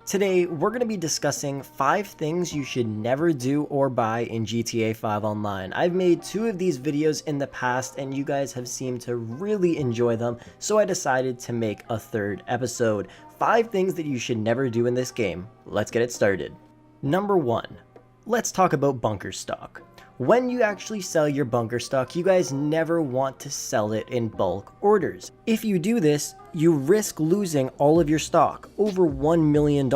Today, we're going to be discussing 5 things you should never do or buy in GTA 5 Online. I've made 2 of these videos in the past and you guys have seemed to really enjoy them, so I decided to make a 3rd episode. 5 things that you should never do in this game. Let's get it started. Number 1. Let's talk about bunker stock. When you actually sell your bunker stock, you guys never want to sell it in bulk orders. If you do this, you risk losing all of your stock, over $1 million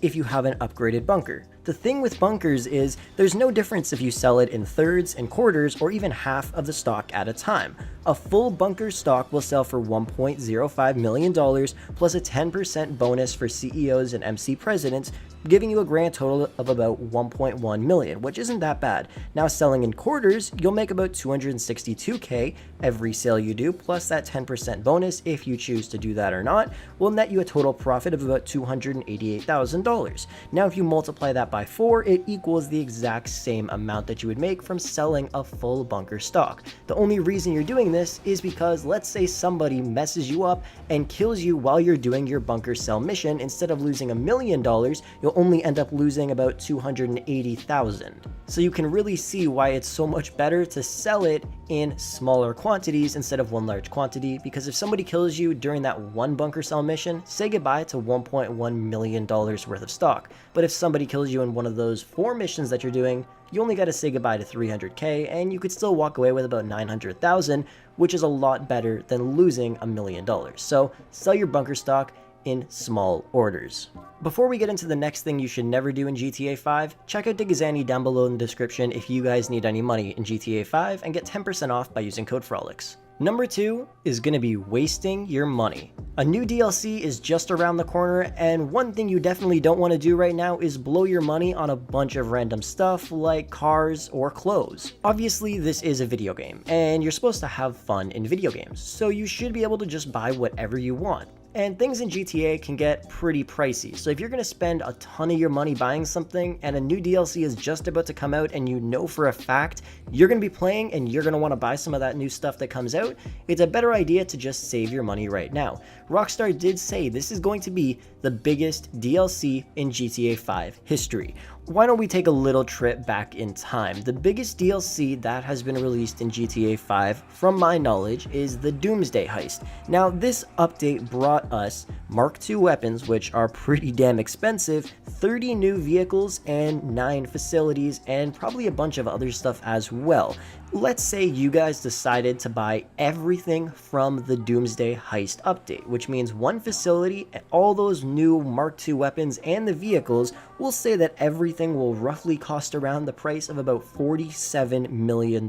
if you have an upgraded bunker. The thing with bunkers is there's no difference if you sell it in thirds and quarters or even half of the stock at a time. A full bunker stock will sell for $1.05 million plus a 10% bonus for CEOs and MC presidents, giving you a grand total of about $1.1 million, which isn't that bad. Now selling in quarters, you'll make about $262K every sale you do, plus that 10% bonus if you choose to do that or not, will net you a total profit of about $288,000. Now if you multiply that by 4, it equals the exact same amount that you would make from selling a full bunker stock. The only reason you're doing this is because let's say somebody messes you up and kills you while you're doing your bunker sell mission. Instead of losing $1 million, you'll only end up losing about $280,000. So you can really see why it's so much better to sell it in smaller quantities instead of one large quantity, because if somebody kills you during that one bunker sell mission, say goodbye to $1.1 million worth of stock. But if somebody kills you in one of those 4 missions that you're doing, you only got to say goodbye to $300K and you could still walk away with about $900,000, which is a lot better than losing $1 million. So sell your bunker stock in small orders. Before we get into the next thing you should never do in GTA 5, check out Digazani down below in the description if you guys need any money in GTA 5 and get 10% off by using code FROLICS. Number 2 is going to be wasting your money. A new DLC is just around the corner, and one thing you definitely don't want to do right now is blow your money on a bunch of random stuff like cars or clothes. Obviously, this is a video game, and you're supposed to have fun in video games, so you should be able to just buy whatever you want. And things in GTA can get pretty pricey, so if you're going to spend a ton of your money buying something and a new DLC is just about to come out and you know for a fact you're going to be playing and you're going to want to buy some of that new stuff that comes out, it's a better idea to just save your money right now. Rockstar did say this is going to be the biggest DLC in GTA 5 history. Why don't we take a little trip back in time? The biggest DLC that has been released in GTA 5, from my knowledge, is the Doomsday Heist. Now, this update brought us Mark II weapons, which are pretty damn expensive, 30 new vehicles, and 9 facilities, and probably a bunch of other stuff as well. Let's say you guys decided to buy everything from the Doomsday Heist update, which means one facility, all those new Mark II weapons, and the vehicles. We'll say that everything will roughly cost around the price of about $47 million,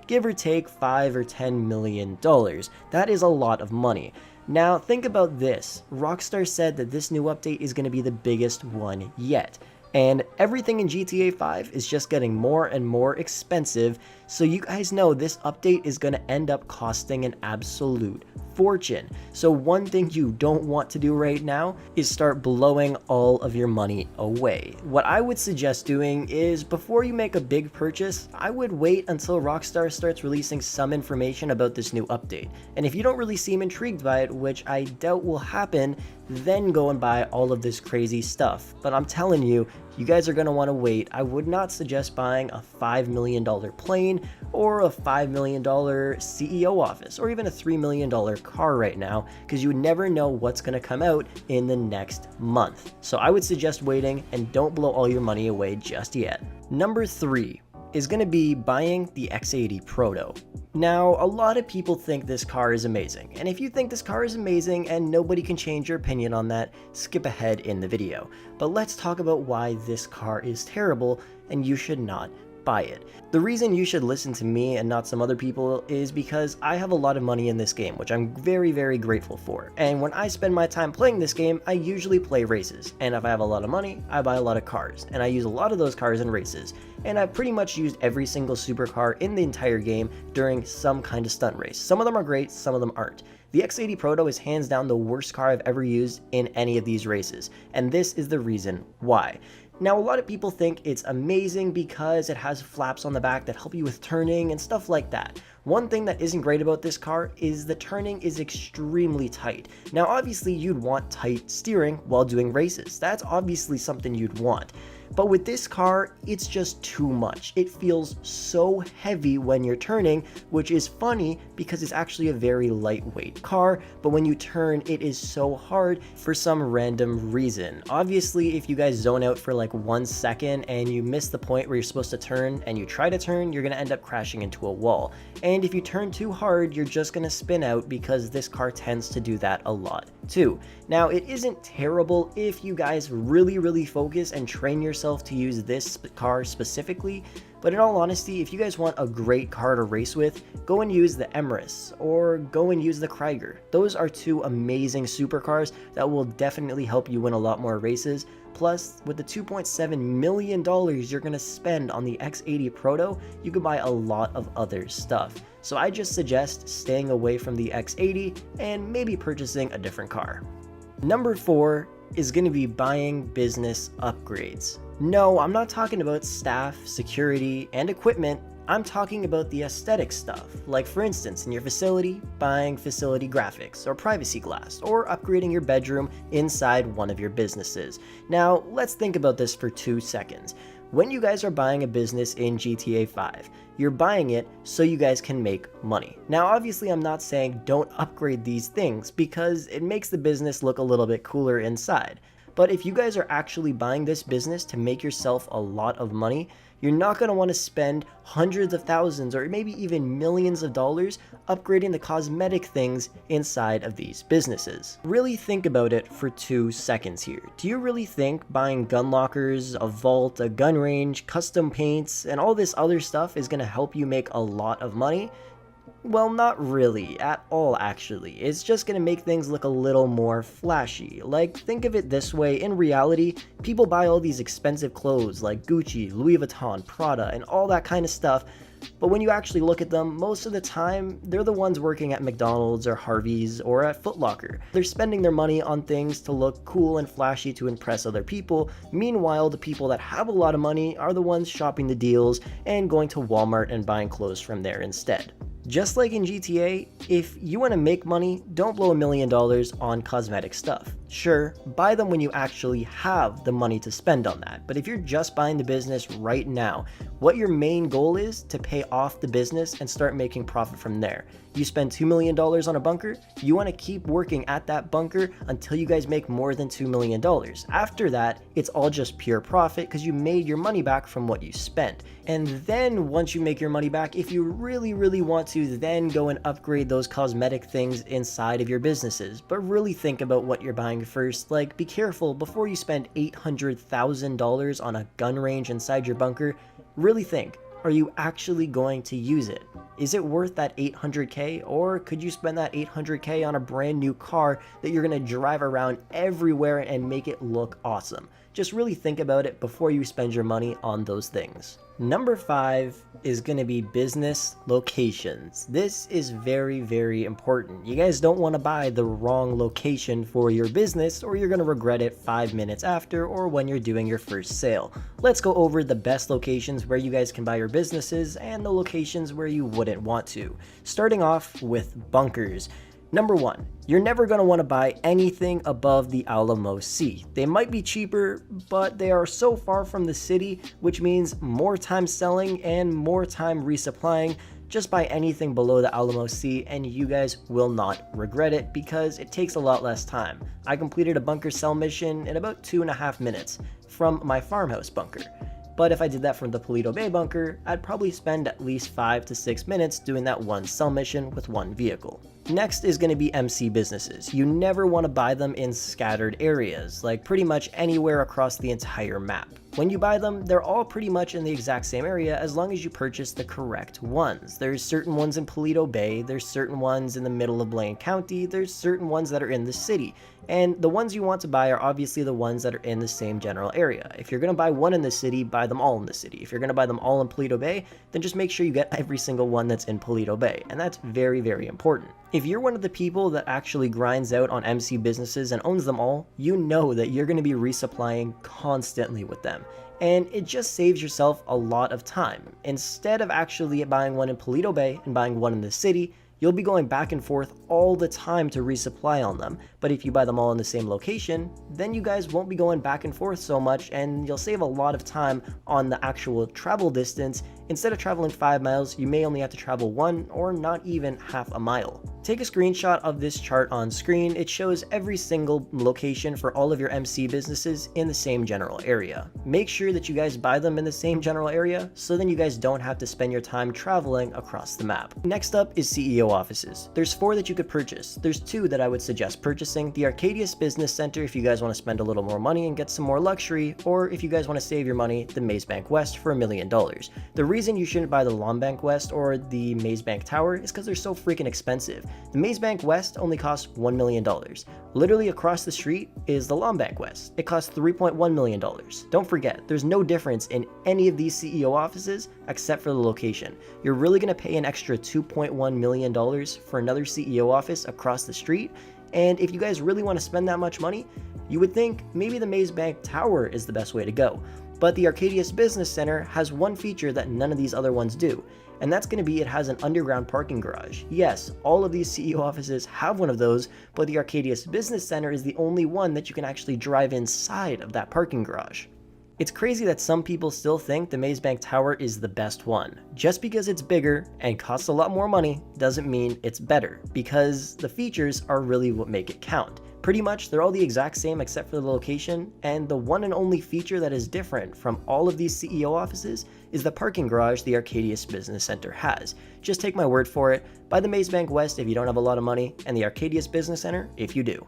give or take $5 or $10 million. That is a lot of money. Now think about this. Rockstar said that this new update is going to be the biggest one yet. And everything in GTA 5 is just getting more and more expensive, so you guys know this update is going to end up costing an absolute fortune. So one thing you don't want to do right now is start blowing all of your money away. What I would suggest doing is, before you make a big purchase, I would wait until Rockstar starts releasing some information about this new update. And if you don't really seem intrigued by it, which I doubt will happen, then go and buy all of this crazy stuff. But I'm telling you, you guys are going to want to wait. I would not suggest buying a $5 million plane or a $5 million CEO office or even a $3 million car right now, because you never know what's going to come out in the next month. So I would suggest waiting and don't blow all your money away just yet. Number 3 is going to be buying the X80 Proto. Now, a lot of people think this car is amazing, and if you think this car is amazing and nobody can change your opinion on that, skip ahead in the video. But let's talk about why this car is terrible and you should not buy it. The reason you should listen to me and not some other people is because I have a lot of money in this game, which I'm very, very grateful for. And when I spend my time playing this game, I usually play races. And if I have a lot of money, I buy a lot of cars. And I use a lot of those cars in races. And I've pretty much used every single supercar in the entire game during some kind of stunt race. Some of them are great, some of them aren't. The X80 Proto is hands down the worst car I've ever used in any of these races, and this is the reason why. Now, a lot of people think it's amazing because it has flaps on the back that help you with turning and stuff like that. One thing that isn't great about this car is the turning is extremely tight. Now, obviously you'd want tight steering while doing races. That's obviously something you'd want. But with this car, it's just too much. It feels so heavy when you're turning, which is funny because it's actually a very lightweight car, but when you turn, it is so hard for some random reason. Obviously, if you guys zone out for like 1 second and you miss the point where you're supposed to turn and you try to turn, you're gonna end up crashing into a wall. And if you turn too hard, you're just gonna spin out because this car tends to do that a lot too. Now, it isn't terrible if you guys really focus and train yourself to use this car specifically, but in all honesty, if you guys want a great car to race with, go and use the Emrys or go and use the Krieger. Those are two amazing supercars that will definitely help you win a lot more races. Plus, with the $2.7 million you're going to spend on the X80 Proto, you can buy a lot of other stuff. So I just suggest staying away from the X80 and maybe purchasing a different car. Number 4 is going to be buying business upgrades. No, I'm not talking about staff, security, and equipment. I'm talking about the aesthetic stuff, like for instance in your facility, buying facility graphics or privacy glass, or upgrading your bedroom inside one of your businesses. Now, let's think about this for 2 seconds. When you guys are buying a business in GTA 5, you're buying it so you guys can make money. Now, obviously, I'm not saying don't upgrade these things because it makes the business look a little bit cooler inside. But if you guys are actually buying this business to make yourself a lot of money, you're not going to want to spend hundreds of thousands or maybe even millions of dollars upgrading the cosmetic things inside of these businesses. Really think about it for 2 seconds here. Do you really think buying gun lockers, a vault, a gun range, custom paints, and all this other stuff is going to help you make a lot of money? Well, not really, at all actually. It's just gonna make things look a little more flashy. Like, think of it this way, in reality, people buy all these expensive clothes like Gucci, Louis Vuitton, Prada, and all that kind of stuff, but when you actually look at them, most of the time, they're the ones working at McDonald's or Harvey's or at Foot Locker. They're spending their money on things to look cool and flashy to impress other people. Meanwhile, the people that have a lot of money are the ones shopping the deals and going to Walmart and buying clothes from there instead. Just like in GTA, if you want to make money, don't blow $1 million on cosmetic stuff. Sure, buy them when you actually have the money to spend on that, but if you're just buying the business right now, what your main goal is to pay off the business and start making profit from there. You spend $2 million on a bunker, you want to keep working at that bunker until you guys make more than $2 million. After that, it's all just pure profit because you made your money back from what you spent. And then once you make your money back, if you really want to, then go and upgrade those cosmetic things inside of your businesses. But really think about what you're buying first. Like, be careful before you spend $800,000 on a gun range inside your bunker. Really think, are you actually going to use it? Is it worth that $800K, or could you spend that $800K on a brand new car that you're going to drive around everywhere and make it look awesome? Just really think about it before you spend your money on those things. Number 5 is going to be business locations. This is very important. You guys don't want to buy the wrong location for your business, or you're going to regret it 5 minutes after or when you're doing your first sale. Let's go over the best locations where you guys can buy your businesses and the locations where you wouldn't want to. Starting off with bunkers. Number 1, you're never going to want to buy anything above the Alamo Sea. They might be cheaper, but they are so far from the city, which means more time selling and more time resupplying. Just buy anything below the Alamo Sea and you guys will not regret it because it takes a lot less time. I completed a bunker sell mission in about 2.5 minutes from my farmhouse bunker. But if I did that from the Paleto Bay bunker, I'd probably spend at least 5 to 6 minutes doing that one sell mission with one vehicle. Next is going to be MC businesses. You never want to buy them in scattered areas, like pretty much anywhere across the entire map. When you buy them, they're all pretty much in the exact same area as long as you purchase the correct ones. There's certain ones in Paleto Bay, there's certain ones in the middle of Blaine County, there's certain ones that are in the city. And the ones you want to buy are obviously the ones that are in the same general area. If you're going to buy one in the city, buy them all in the city. If you're going to buy them all in Paleto Bay, then just make sure you get every single one that's in Paleto Bay. And that's very important. If you're one of the people that actually grinds out on MC businesses and owns them all, you know that you're going to be resupplying constantly with them. And it just saves yourself a lot of time. Instead of actually buying one in Paleto Bay and buying one in the city, you'll be going back and forth all the time to resupply on them. But if you buy them all in the same location, then you guys won't be going back and forth so much, and you'll save a lot of time on the actual travel distance. Instead of traveling 5 miles, you may only have to travel 1 or not even half a mile. Take a screenshot of this chart on screen. It shows every single location for all of your MC businesses in the same general area. Make sure that you guys buy them in the same general area, so then you guys don't have to spend your time traveling across the map. Next up is CEO offices. There's 4 that you could purchase. There's 2 that I would suggest purchasing. The Arcadius Business Center if you guys want to spend a little more money and get some more luxury, or if you guys want to save your money, the Maze Bank West for $1 million. The reason you shouldn't buy the Lombank West or the Maze Bank Tower is because they're so freaking expensive. The Maze Bank West only costs $1 million. Literally across the street is the Lombank West. It costs $3.1 million. Don't forget, there's no difference in any of these CEO offices except for the location. You're really going to pay an extra $2.1 million for another CEO office across the street, and if you guys really want to spend that much money, you would think maybe the Maze Bank Tower is the best way to go. But the Arcadius Business Center has one feature that none of these other ones do, and that's going to be it has an underground parking garage. Yes, all of these CEO offices have one of those, but the Arcadius Business Center is the only one that you can actually drive inside of that parking garage. It's crazy that some people still think the Maze Bank Tower is the best one. Just because it's bigger and costs a lot more money doesn't mean it's better, because the features are really what make it count. Pretty much, they're all the exact same except for the location, and the one and only feature that is different from all of these CEO offices is the parking garage the Arcadius Business Center has. Just take my word for it, buy the Maze Bank West if you don't have a lot of money, and the Arcadius Business Center if you do.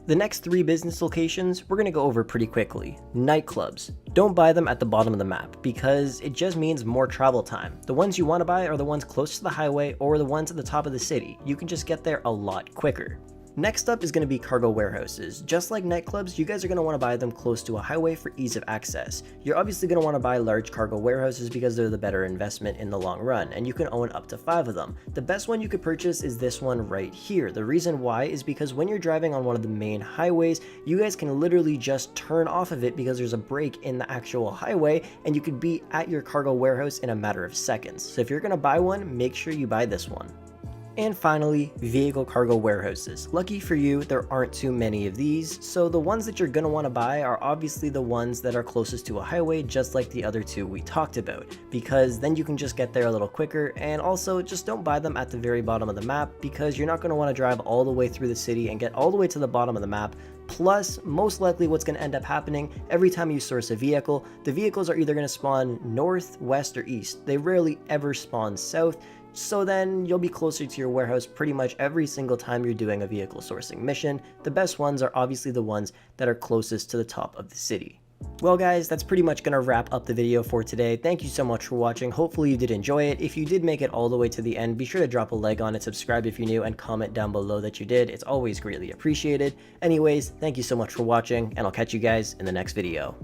The next 3 business locations we're going to go over pretty quickly. Nightclubs. Don't buy them at the bottom of the map because it just means more travel time. The ones you want to buy are the ones close to the highway or the ones at the top of the city. You can just get there a lot quicker. Next up is going to be cargo warehouses. Just like nightclubs, you guys are going to want to buy them close to a highway for ease of access. You're obviously going to want to buy large cargo warehouses because they're the better investment in the long run, and you can own up to 5 of them. The best one you could purchase is this one right here. The reason why is because when you're driving on one of the main highways, you guys can literally just turn off of it because there's a break in the actual highway, and you could be at your cargo warehouse in a matter of seconds. So if you're going to buy one, make sure you buy this one. And finally, vehicle cargo warehouses. Lucky for you, there aren't too many of these, so the ones that you're going to want to buy are obviously the ones that are closest to a highway, just like the other 2 we talked about, because then you can just get there a little quicker. And also, just don't buy them at the very bottom of the map, because you're not going to want to drive all the way through the city and get all the way to the bottom of the map. Plus, most likely what's going to end up happening every time you source a vehicle, the vehicles are either going to spawn north, west, or east. They rarely ever spawn south. So then you'll be closer to your warehouse pretty much every single time you're doing a vehicle sourcing mission. The best ones are obviously the ones that are closest to the top of the city. Well guys, that's pretty much going to wrap up the video for today. Thank you so much for watching. Hopefully you did enjoy it. If you did make it all the way to the end, be sure to drop a like on it, subscribe if you're new, and comment down below that you did. It's always greatly appreciated. Anyways, thank you so much for watching, and I'll catch you guys in the next video.